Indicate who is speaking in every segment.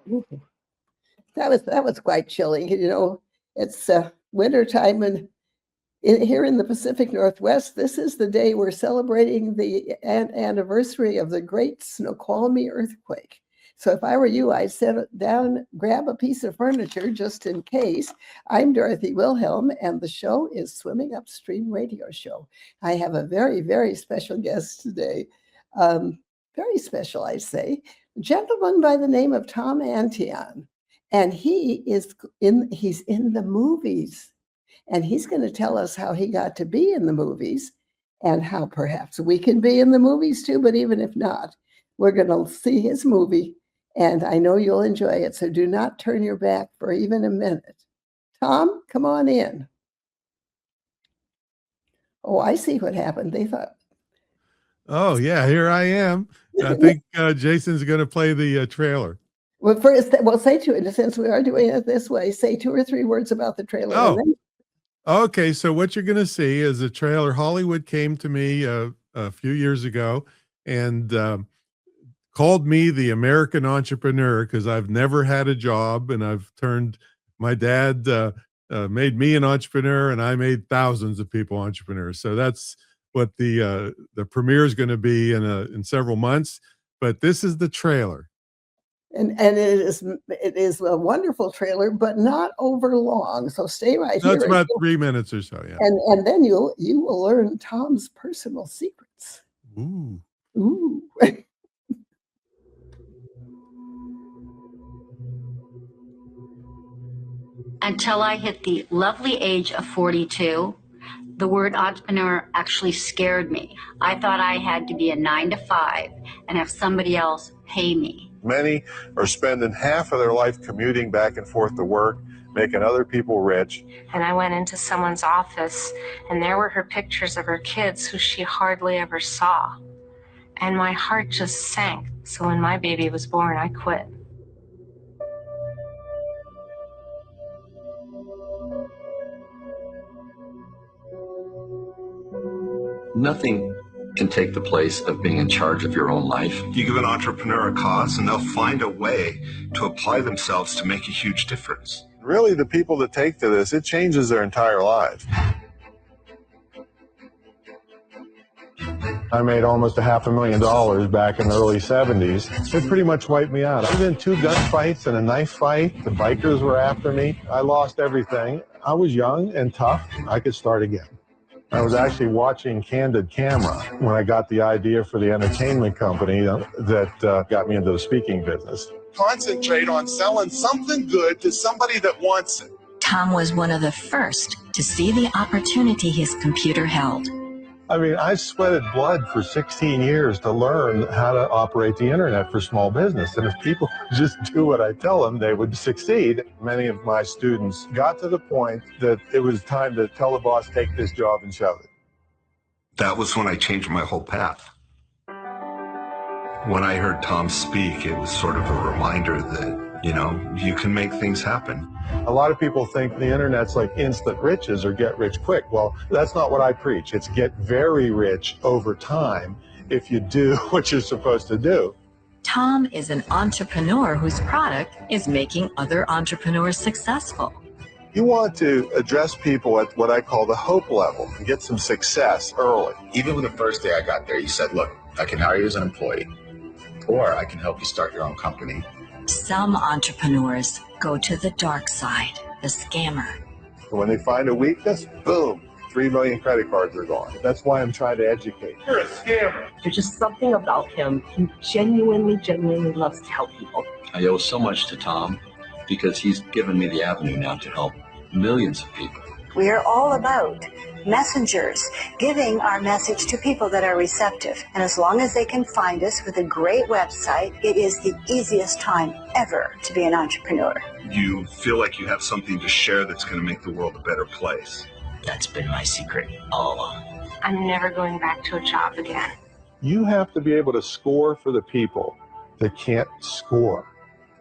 Speaker 1: Ooh, that was quite chilling. It's wintertime, and here in the Pacific Northwest, this is the day we're celebrating the anniversary of the Great Snoqualmie earthquake. So if I were you, I'd sit down, grab a piece of furniture just in case. I'm Dorothy Wilhelm, and the show is Swimming Upstream Radio Show. I have a very, very special guest today. Very special, I say. A gentleman by the name of Tom Antion. And he's in the movies. And he's going to tell us how he got to be in the movies and how perhaps we can be in the movies too. But even if not, we're going to see his movie. And I know you'll enjoy it. So do not turn your back for even a minute. Tom, come on in. Oh, I see what happened. They thought.
Speaker 2: Oh, yeah, here I am. I think Jason's going to play the trailer.
Speaker 1: Well, first, say to it, since we are doing it this way, say 2 or 3 words about the trailer.
Speaker 2: Oh, okay. So what you're going to see is a trailer. Hollywood came to me a few years ago and called me the American entrepreneur because I've never had a job, and my dad made me an entrepreneur, and I made thousands of people entrepreneurs. So that's what the premiere is going to be in several months. But this is the trailer.
Speaker 1: And it is a wonderful trailer, but not over long. So stay right here.
Speaker 2: That's about 3 minutes or so, yeah.
Speaker 1: And then you will learn Tom's personal secrets.
Speaker 2: Ooh.
Speaker 1: Ooh.
Speaker 3: Until I hit the lovely age of 42, the word entrepreneur actually scared me. I thought I had to be a 9-to-5 and have somebody else pay me.
Speaker 4: Many are spending half of their life commuting back and forth to work, making other people rich.
Speaker 5: And I went into someone's office, and there were her pictures of her kids who she hardly ever saw. And my heart just sank. So when my baby was born, I quit.
Speaker 6: Nothing can take the place of being in charge of your own life.
Speaker 7: You give an entrepreneur a cause and they'll find a way to apply themselves to make a huge difference.
Speaker 4: Really, the people that take to this, it changes their entire lives. I made almost $500,000 back in the early 70s. It pretty much wiped me out. I was in 2 gunfights and a knife fight. The bikers were after me. I lost everything. I was young and tough. I could start again. I was actually watching Candid Camera when I got the idea for the entertainment company that got me into the speaking business.
Speaker 7: Concentrate on selling something good to somebody that wants it.
Speaker 8: Tom was one of the first to see the opportunity his computer held.
Speaker 4: I mean, I sweated blood for 16 years to learn how to operate the internet for small business. And if people just do what I tell them, they would succeed. Many of my students got to the point that it was time to tell the boss, take this job and shove it.
Speaker 7: That was when I changed my whole path. When I heard Tom speak, it was sort of a reminder that, you can make things happen.
Speaker 4: A lot of people think the internet's like instant riches or get rich quick. Well, that's not what I preach. It's get very rich over time if you do what you're supposed to do.
Speaker 8: Tom is an entrepreneur whose product is making other entrepreneurs successful.
Speaker 4: You want to address people at what I call the hope level and get some success early.
Speaker 9: Even when the first day I got there, you said, look, I can hire you as an employee, or I can help you start your own company.
Speaker 8: Some entrepreneurs go to the dark side, the scammer.
Speaker 4: When they find a weakness, boom, 3 million credit cards are gone. That's why I'm trying to educate.
Speaker 7: You're a scammer.
Speaker 10: There's just something about him. He genuinely loves to help people.
Speaker 6: I owe so much to Tom because he's given me the avenue now to help millions of people.
Speaker 11: We are all about messengers, giving our message to people that are receptive. And as long as they can find us with a great website, it is the easiest time ever to be an entrepreneur.
Speaker 7: You feel like you have something to share that's going to make the world a better place.
Speaker 6: That's been my secret all along.
Speaker 5: I'm never going back to a job again.
Speaker 4: You have to be able to score for the people that can't score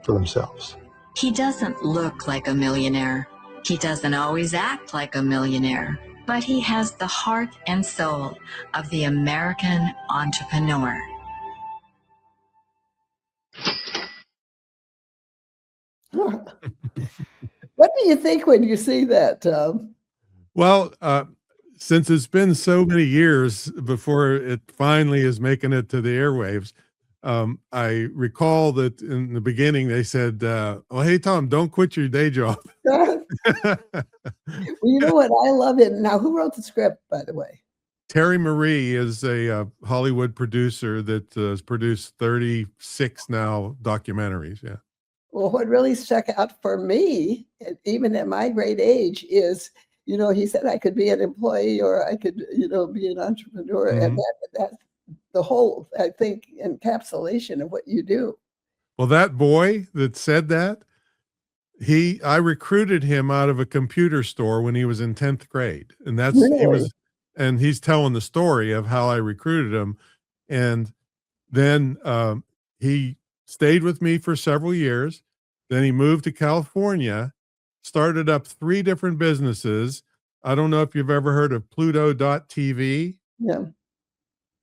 Speaker 4: for themselves.
Speaker 8: He doesn't look like a millionaire. He doesn't always act like a millionaire, but he has the heart and soul of the American entrepreneur.
Speaker 1: What do you think when you see that, Tom?
Speaker 2: Well, since it's been so many years before it finally is making it to the airwaves, I recall that in the beginning they said, "Oh, hey Tom, don't quit your day job."
Speaker 1: Well, you know what? I love it. Now, who wrote the script, by the way?
Speaker 2: Terry Marie is a Hollywood producer that has produced 36 now documentaries. Yeah.
Speaker 1: Well, what really stuck out for me, even at my great age, is, he said I could be an employee or I could, be an entrepreneur. And
Speaker 2: Mhm.
Speaker 1: that's the whole, I think, encapsulation of what you do.
Speaker 2: Well, that boy that said that, I recruited him out of a computer store when he was in 10th grade. And
Speaker 1: Really?
Speaker 2: and he's telling the story of how I recruited him. And then he stayed with me for several years. Then he moved to California, started up 3 different businesses. I don't know if you've ever heard of Pluto.tv.
Speaker 1: Yeah.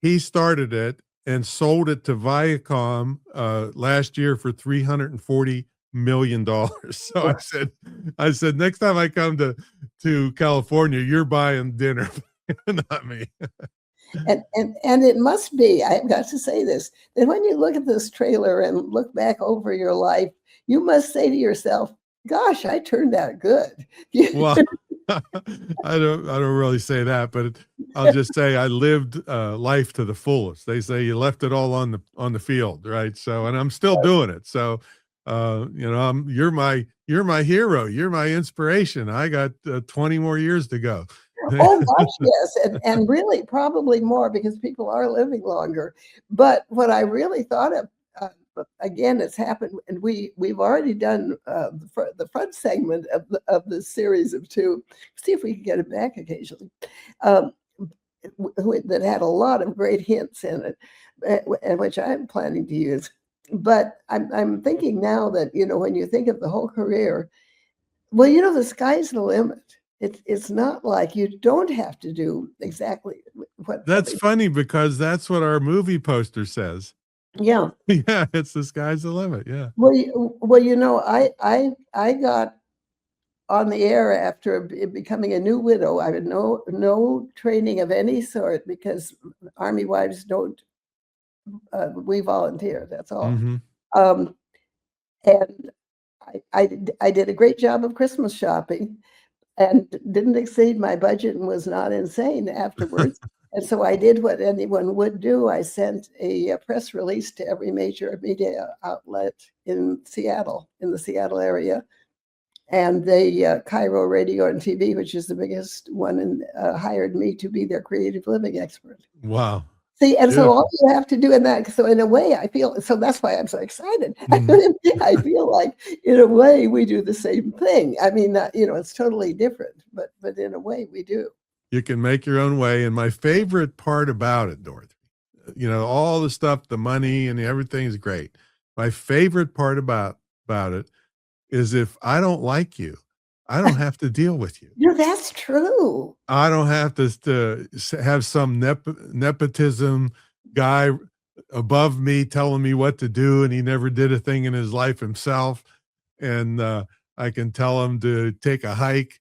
Speaker 2: He started it and sold it to Viacom last year for $340 million. So I said, next time I come to California, you're buying dinner, not me.
Speaker 1: And it must be, I've got to say this, that when you look at this trailer and look back over your life, you must say to yourself, gosh, I turned out good.
Speaker 2: Well, I don't really say that, but I'll just say I lived life to the fullest. They say you left it all on the field, right? So, and I'm still doing it. So, you're my hero. You're my inspiration. I got 20 more years to go.
Speaker 1: Oh gosh, yes, and really probably more because people are living longer. But what I really thought of, again, it's happened, and we've already done the front segment of the series of 2. See if we can get it back occasionally. That had a lot of great hints in it, and which I'm planning to use. But I'm thinking now that, when you think of the whole career, well, the sky's the limit. It's not like you don't have to do exactly what.
Speaker 2: That's funny because that's what our movie poster says.
Speaker 1: Yeah.
Speaker 2: Yeah, it's the sky's the limit. Yeah.
Speaker 1: Well, I got on the air after becoming a new widow. I had no training of any sort because Army wives don't. We volunteer. That's all.
Speaker 2: Mhm.
Speaker 1: And I did a great job of Christmas shopping and didn't exceed my budget and was not insane afterwards. And so I did what anyone would do. I sent a press release to every major media outlet in the Seattle area. And the Cairo Radio and TV, which is the biggest one, and hired me to be their creative living expert.
Speaker 2: Wow.
Speaker 1: See, and so
Speaker 2: Beautiful.
Speaker 1: all you have to do in that, so in a way, I feel, so that's why I'm so excited. I feel like, in a way, we do the same thing. I mean, it's totally different, but in a way, we do.
Speaker 2: You can make your own way. And my favorite part about it, Dorothy, all the stuff, the money and everything is great. My favorite part about it is if I don't like you, I don't have to deal with you.
Speaker 1: That's true.
Speaker 2: I don't have to have some nepotism guy above me telling me what to do, and he never did a thing in his life himself. And I can tell him to take a hike,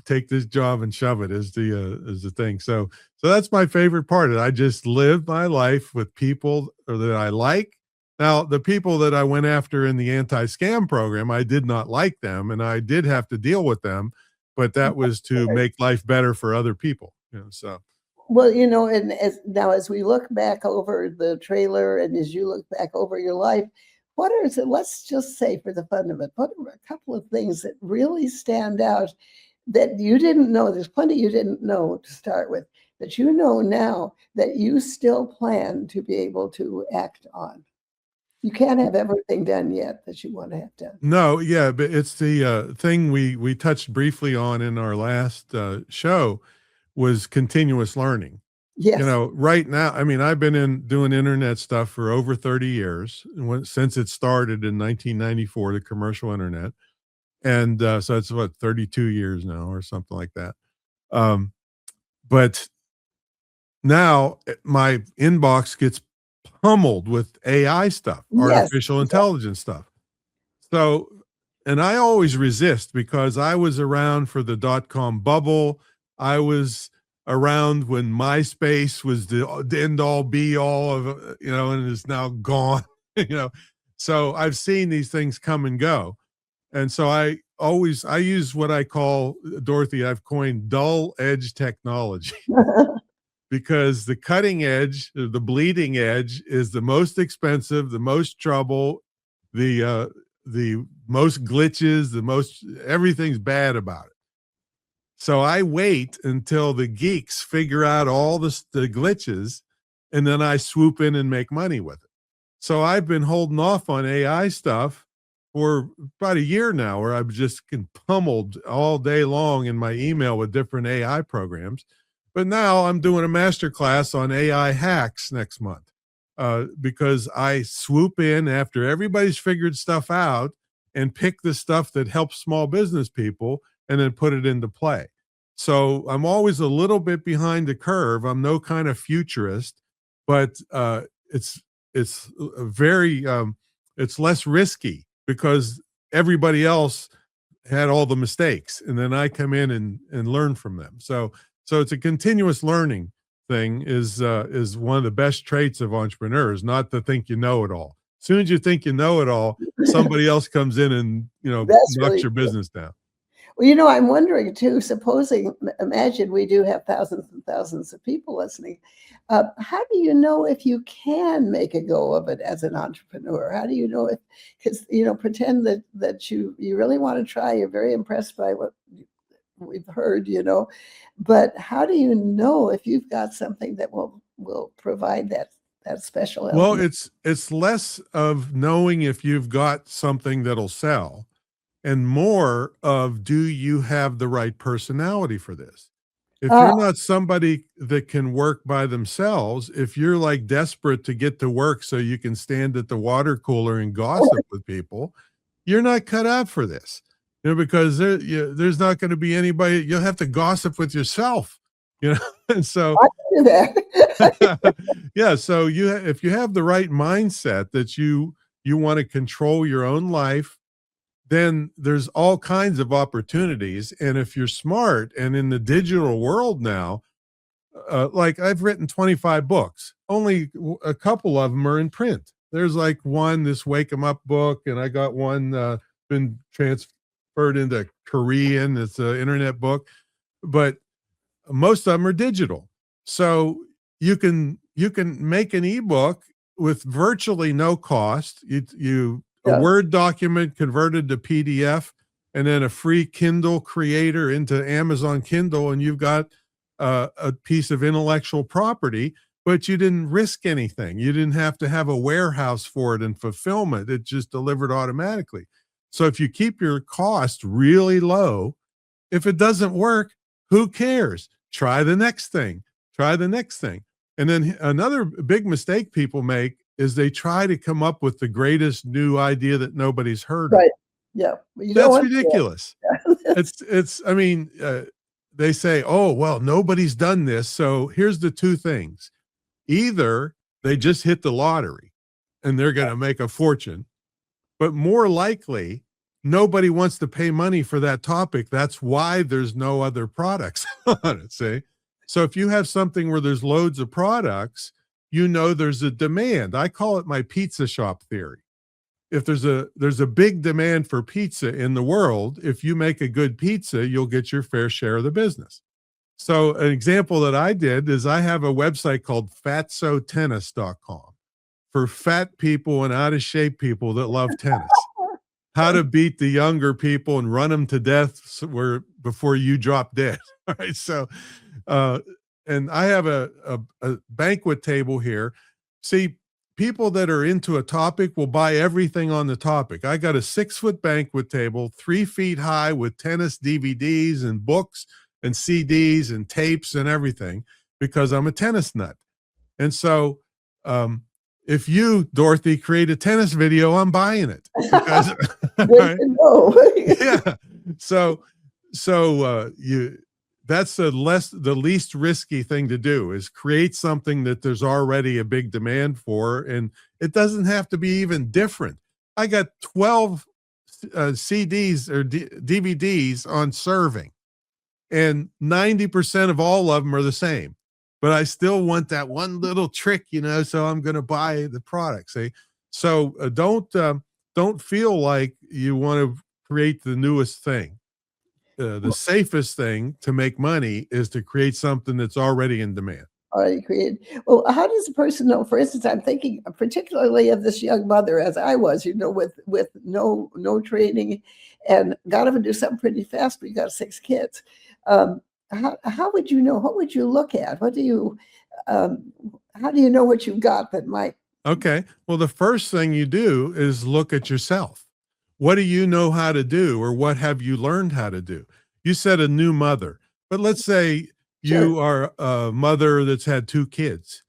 Speaker 2: take this job and shove it is the thing. So that's my favorite part. I just live my life with people that I like. Now, the people that I went after in the anti-scam program, I did not like them, and I did have to deal with them, but that was to make life better for other people. So.
Speaker 1: Well, and as we look back over the trailer and as you look back over your life, let's just say for the fun of it, what are a couple of things that really stand out that you didn't know? There's plenty you didn't know to start with, that you know now that you still plan to be able to act on. You can't have everything done yet that you want to have done.
Speaker 2: No, yeah, but it's the thing we touched briefly on in our last show was continuous learning.
Speaker 1: Yes.
Speaker 2: Right now, I mean, I've been doing internet stuff for over 30 years since it started in 1994, the commercial internet. And so it's 32 years now or something like that. But now my inbox gets pummeled with AI stuff, artificial intelligence stuff. So and I always resist because I was around for the dot-com bubble. I was around when MySpace was the end all be all of, and is now gone, So I've seen these things come and go. And so I use what I call, Dorothy, I've coined dull edge technology because the cutting edge, the bleeding edge is the most expensive, the most trouble, the most glitches, everything's bad about it. So I wait until the geeks figure out all the glitches, and then I swoop in and make money with it. So I've been holding off on AI stuff for about a year now, where I've just been pummeled all day long in my email with different AI programs. But now I'm doing a master class on AI hacks next month, because I swoop in after everybody's figured stuff out and pick the stuff that helps small business people and then put it into play. So I'm always a little bit behind the curve. I'm no kind of futurist, but it's very it's less risky because everybody else had all the mistakes, and then I come in and learn from them. So it's a continuous learning thing is one of the best traits of entrepreneurs, not to think you know it all. As soon as you think you know it all, somebody else comes in and
Speaker 1: That's
Speaker 2: knocks
Speaker 1: really
Speaker 2: your
Speaker 1: true.
Speaker 2: business down.
Speaker 1: Well, I'm wondering too, imagine we do have thousands and thousands of people listening. How do you know if you can make a go of it as an entrepreneur? How do you know if, because, pretend that you really want to try, you're very impressed by what we've heard, but how do you know if you've got something that will provide that special
Speaker 2: Well,
Speaker 1: element?
Speaker 2: it's less of knowing if you've got something that'll sell and more of, do you have the right personality for this? If
Speaker 1: Ah,
Speaker 2: you're not somebody that can work by themselves, if you're like desperate to get to work so you can stand at the water cooler and gossip with people, you're not cut out for this. Because there's not going to be anybody. You'll have to gossip with yourself, and so
Speaker 1: I can do that.
Speaker 2: yeah. So if you have the right mindset that you want to control your own life, then there's all kinds of opportunities. And if you're smart and in the digital world now, like I've written 25 books, only a couple of them are in print. There's like one, this Wake 'em Up book, and I got one been transferred into Korean. It's an internet book, but most of them are digital. So you can make an ebook with virtually no cost. A
Speaker 1: Yeah.
Speaker 2: Word document converted to PDF, and then a free Kindle creator into Amazon Kindle, and you've got a piece of intellectual property, but you didn't risk anything. You didn't have to have a warehouse for it and fulfillment. It just delivered automatically. So if you keep your cost really low, if it doesn't work, who cares? Try the next thing. Try the next thing. And then another big mistake people make is they try to come up with the greatest new idea that nobody's heard of.
Speaker 1: Right. Yeah. Well, you don't
Speaker 2: That's
Speaker 1: want to.
Speaker 2: ridiculous. They say, oh, well, nobody's done this. So here's the two things. Either they just hit the lottery and they're going to make a fortune, but more likely, nobody wants to pay money for that topic. That's why there's no other products on it, see? So if you have something where there's loads of products, there's a demand. I call it my pizza shop theory. If there's a big demand for pizza in the world, if you make a good pizza, you'll get your fair share of the business. So an example that I did is I have a website called fatsotennis.com for fat people and out of shape people that love tennis. How to beat the younger people and run them to death before you drop dead. All right. So, and I have a banquet table here. See, people that are into a topic will buy everything on the topic. I got a 6-foot banquet table, 3 feet high, with tennis DVDs and books and CDs and tapes and everything, because I'm a tennis nut. And so, if you, Dorothy, create a tennis video, I'm buying it. Because,
Speaker 1: Good to know.
Speaker 2: yeah. So that's the least risky thing to do, is create something that there's already a big demand for, and it doesn't have to be even different. I got 12 CDs or DVDs on serving, and 90% of all of them are the same. But I still want that one little trick, so I'm going to buy the product. See, so don't feel like you want to create the newest thing. The safest thing to make money is to create something that's already in demand.
Speaker 1: Already created. Well, how does a person know? For instance, I'm thinking particularly of this young mother, as I was, with no training, and got to do something pretty fast. But you got 6 kids. How would you know? What would you look at? What do you? How do you know what you've got that might?
Speaker 2: Okay. Well, the first thing you do is look at yourself. What do you know how to do, or what have you learned how to do? You said a new mother, but let's say you are a mother that's had 2 kids.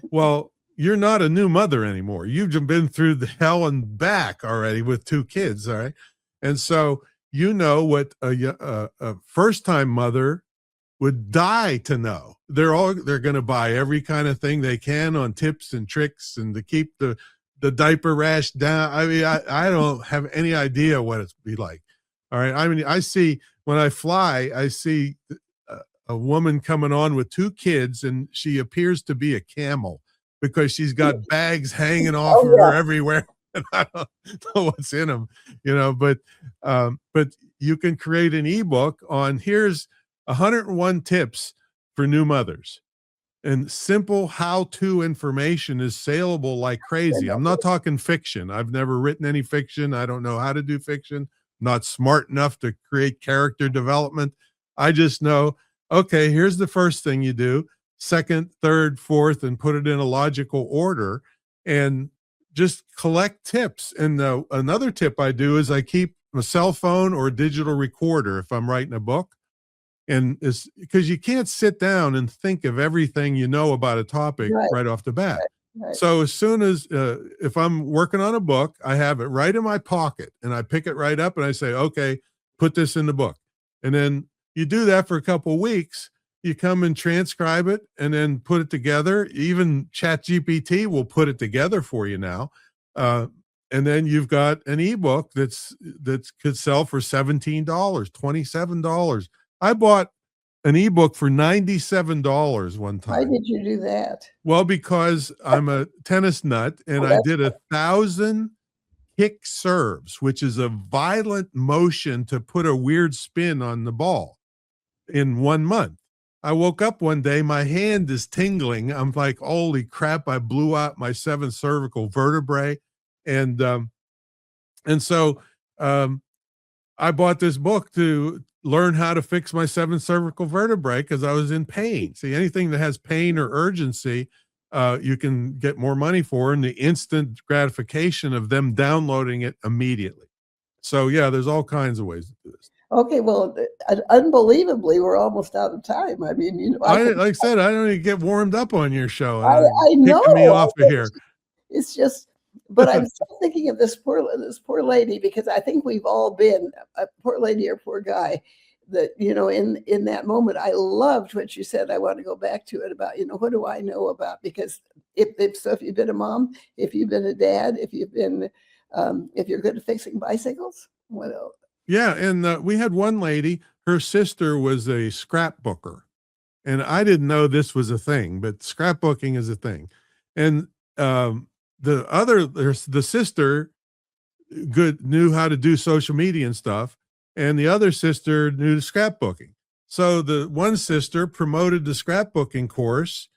Speaker 2: Well, you're not a new mother anymore. You've been through the hell and back already with 2 kids. All right. And so, what a first-time mother would die to know. They're going to buy every kind of thing they can on tips and tricks and to keep the diaper rash down. I mean, I don't have any idea what it's be like. All right. I mean, I see when I fly, I see a woman coming on with 2 kids, and she appears to be a camel because she's got bags hanging off of her everywhere. And I don't know what's in them, but you can create an ebook on here's 101 tips for new mothers, and simple how-to information is saleable like crazy. I'm not talking fiction. I've never written any fiction. I don't know how to do fiction. Not smart enough to create character development. I just know, okay, here's the first thing you do, second, third, fourth, and put it in a logical order, and just collect tips. And another tip I do is I keep a cell phone or a digital recorder if I'm writing a book. And it's because you can't sit down and think of everything you know about a topic right off the bat. Right. So as soon as, if I'm working on a book, I have it right in my pocket, and I pick it right up and I say, okay, put this in the book. And then you do that for a couple of weeks. You come and transcribe it and then put it together. Even ChatGPT will put it together for you now. And then you've got an ebook that could sell for $17, $27. I bought an ebook for $97 one time.
Speaker 1: Why did you do that?
Speaker 2: Well, because I'm a tennis nut, and I did 1,000 kick serves, which is a violent motion to put a weird spin on the ball, in 1 month. I woke up one day, my hand is tingling. I'm like, holy crap, I blew out my 7th cervical vertebrae. And so I bought this book to learn how to fix my 7th cervical vertebrae because I was in pain. See, anything that has pain or urgency, you can get more money for, and the instant gratification of them downloading it immediately. So yeah, there's all kinds of ways to do this.
Speaker 1: Okay, well, unbelievably, we're almost out of time. I mean,
Speaker 2: like I said, I don't even get warmed up on your show.
Speaker 1: I know.
Speaker 2: Kicking me off of here.
Speaker 1: It's just, but I'm still thinking of this poor lady, because I think we've all been a poor lady or poor guy that, in that moment. I loved what you said. I want to go back to it about, what do I know about? Because if you've been a mom, if you've been a dad, if you've been, if you're good at fixing bicycles, what else?
Speaker 2: Yeah, and we had one lady, her sister was a scrapbooker, and I didn't know this was a thing, but scrapbooking is a thing. And the sister knew how to do social media and stuff, and the other sister knew the scrapbooking. So the one sister promoted the scrapbooking course,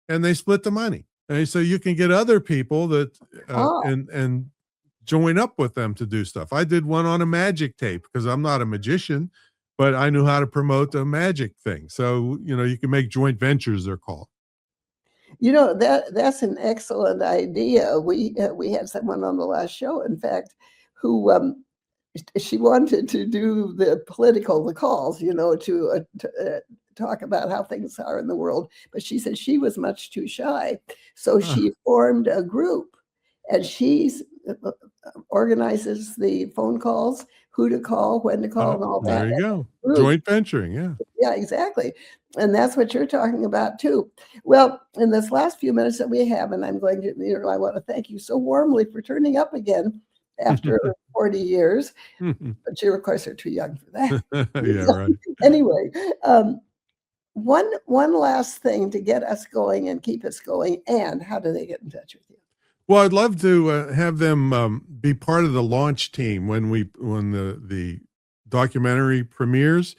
Speaker 2: and they split the money. And so you can get other people that and join up with them to do stuff. I did one on a magic tape because I'm not a magician, but I knew how to promote the magic thing. So, you can make joint ventures, they're called.
Speaker 1: That's an excellent idea. We had someone on the last show, in fact, who she wanted to do the calls, to talk about how things are in the world. But she said she was much too shy. So she formed a group, and she's organizes the phone calls, who to call, when to call, and all that.
Speaker 2: There you go. Joint venturing, yeah.
Speaker 1: Yeah, exactly. And that's what you're talking about too. Well, in this last few minutes that we have, and I'm going to, I want to thank you so warmly for turning up again after 40 years. But you, of course, are too young for that.
Speaker 2: Yeah, right.
Speaker 1: Anyway, one last thing to get us going and keep us going. And how do they get in touch with you?
Speaker 2: Well, I'd love to have them be part of the launch team when the documentary premieres.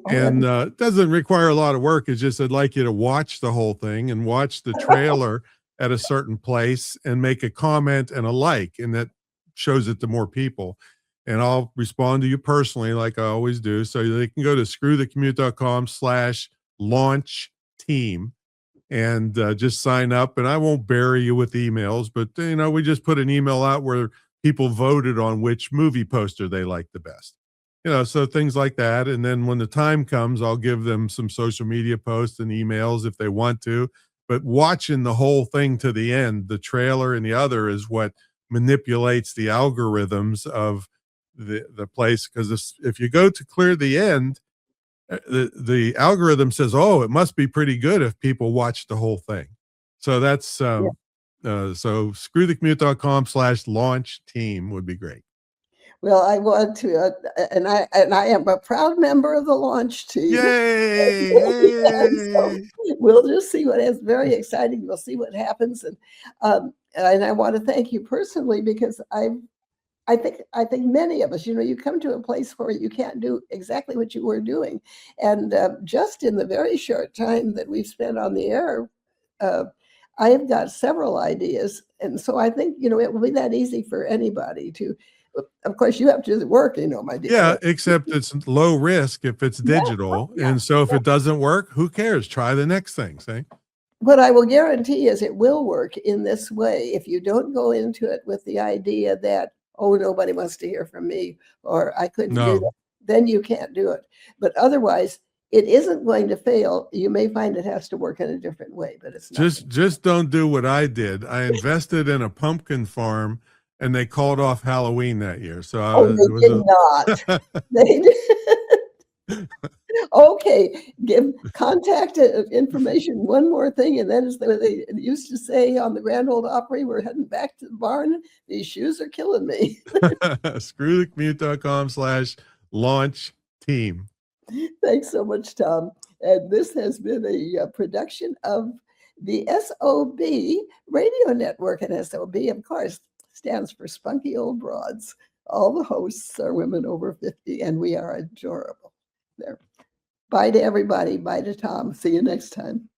Speaker 2: And it doesn't require a lot of work. It's just I'd like you to watch the whole thing and watch the trailer at a certain place and make a comment and a like, and that shows it to more people. And I'll respond to you personally like I always do. So they can go to screwthecommute.com/launch team and just sign up. And I won't bury you with emails, but we just put an email out where people voted on which movie poster they like the best. So things like that. And then when the time comes, I'll give them some social media posts and emails if they want to. But watching the whole thing to the end, the trailer and the other, is what manipulates the algorithms of the place. Because if you go to clear the end, the algorithm says, oh, it must be pretty good if people watch the whole thing. So that's so screwthecommute.com/launch team would be great.
Speaker 1: Well, I want to, and I am a proud member of the launch team.
Speaker 2: Yay!
Speaker 1: So we'll just see what is very exciting. We'll see what happens, and I want to thank you personally, because I think many of us, you come to a place where you can't do exactly what you were doing, and just in the very short time that we've spent on the air, I have got several ideas, and so I think it will be that easy for anybody to. Of course, you have to do the work, my dear.
Speaker 2: Yeah, except it's low risk if it's digital. And so if it doesn't work, who cares? Try the next thing, see?
Speaker 1: What I will guarantee is it will work in this way. If you don't go into it with the idea that, oh, nobody wants to hear from me, or I couldn't do that, then you can't do it. But otherwise, it isn't going to fail. You may find it has to work in a different way, but it's not.
Speaker 2: Just don't do what I did. I invested in a pumpkin farm, and they called off Halloween that year. So
Speaker 1: they did not. They did. Okay, give contact information. One more thing, and then as they used to say on the Grand Ole Opry, we're heading back to the barn. These shoes are killing me.
Speaker 2: Screwthecommute.com/launch team.
Speaker 1: Thanks so much, Tom. And this has been a production of the SOB Radio Network, and SOB, of course, stands for Spunky Old Broads. All the hosts are women over 50, and we are adorable. There. Bye to everybody. Bye to Tom. See you next time.